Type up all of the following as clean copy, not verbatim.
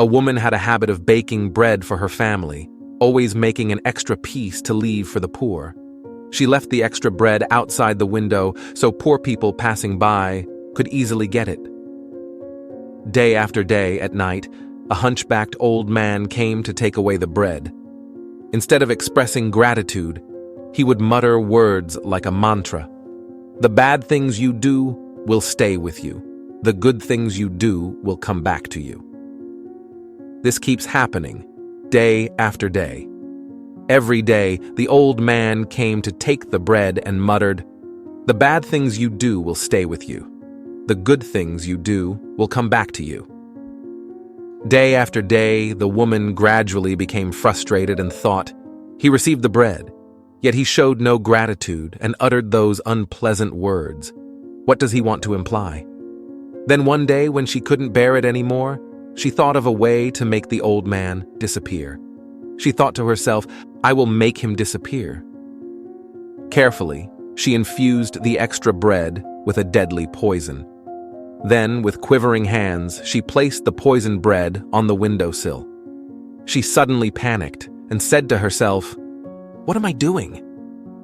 A woman had a habit of baking bread for her family, always making an extra piece to leave for the poor. She left the extra bread outside the window so poor people passing by could easily get it. Day after day at night, a hunchbacked old man came to take away the bread. Instead of expressing gratitude, he would mutter words like a mantra. The bad things you do will stay with you. The good things you do will come back to you. This keeps happening, day after day. Every day, the old man came to take the bread and muttered, "The bad things you do will stay with you. The good things you do will come back to you." Day after day, the woman gradually became frustrated and thought, "He received the bread, yet he showed no gratitude and uttered those unpleasant words. What does he want to imply?" Then one day, when she couldn't bear it anymore, she thought of a way to make the old man disappear. She thought to herself, "I will make him disappear." Carefully, she infused the extra bread with a deadly poison. Then, with quivering hands, she placed the poisoned bread on the windowsill. She suddenly panicked and said to herself, "What am I doing?"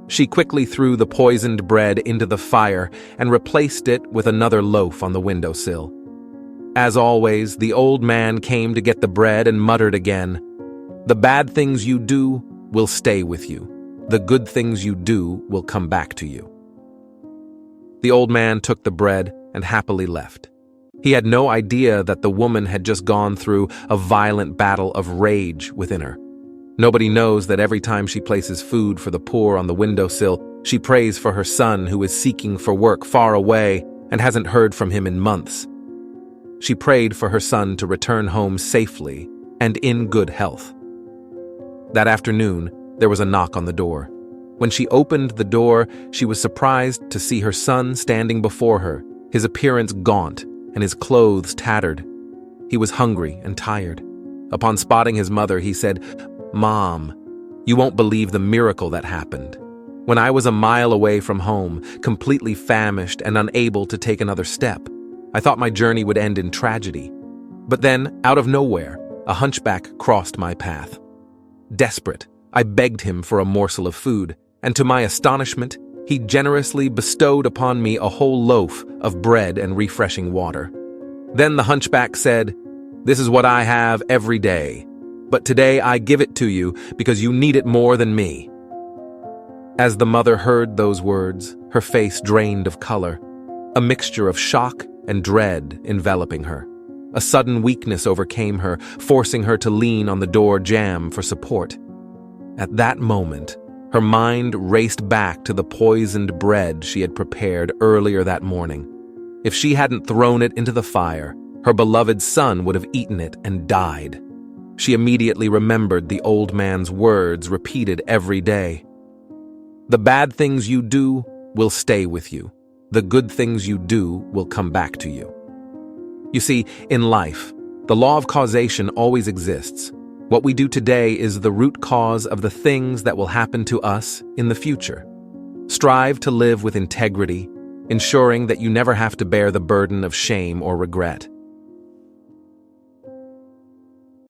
She quickly threw the poisoned bread into the fire and replaced it with another loaf on the windowsill. As always, the old man came to get the bread and muttered again, "The bad things you do will stay with you. The good things you do will come back to you." The old man took the bread and happily left. He had no idea that the woman had just gone through a violent battle of rage within her. Nobody knows that every time she places food for the poor on the windowsill, she prays for her son who is seeking for work far away and hasn't heard from him in months. She prayed for her son to return home safely and in good health. That afternoon, there was a knock on the door. When she opened the door, she was surprised to see her son standing before her, his appearance gaunt and his clothes tattered. He was hungry and tired. Upon spotting his mother, he said, "Mom, you won't believe the miracle that happened. When I was a mile away from home, completely famished and unable to take another step, I thought my journey would end in tragedy. But then, out of nowhere, a hunchback crossed my path. Desperate, I begged him for a morsel of food, and to my astonishment, he generously bestowed upon me a whole loaf of bread and refreshing water. Then the hunchback said, 'This is what I have every day, but today I give it to you because you need it more than me.'" As the mother heard those words, her face drained of color, a mixture of shock and dread enveloping her. A sudden weakness overcame her, forcing her to lean on the door jamb for support. At that moment, her mind raced back to the poisoned bread she had prepared earlier that morning. If she hadn't thrown it into the fire, her beloved son would have eaten it and died. She immediately remembered the old man's words repeated every day. "The bad things you do will stay with you. The good things you do will come back to you." You see, in life, the law of causation always exists. What we do today is the root cause of the things that will happen to us in the future. Strive to live with integrity, ensuring that you never have to bear the burden of shame or regret.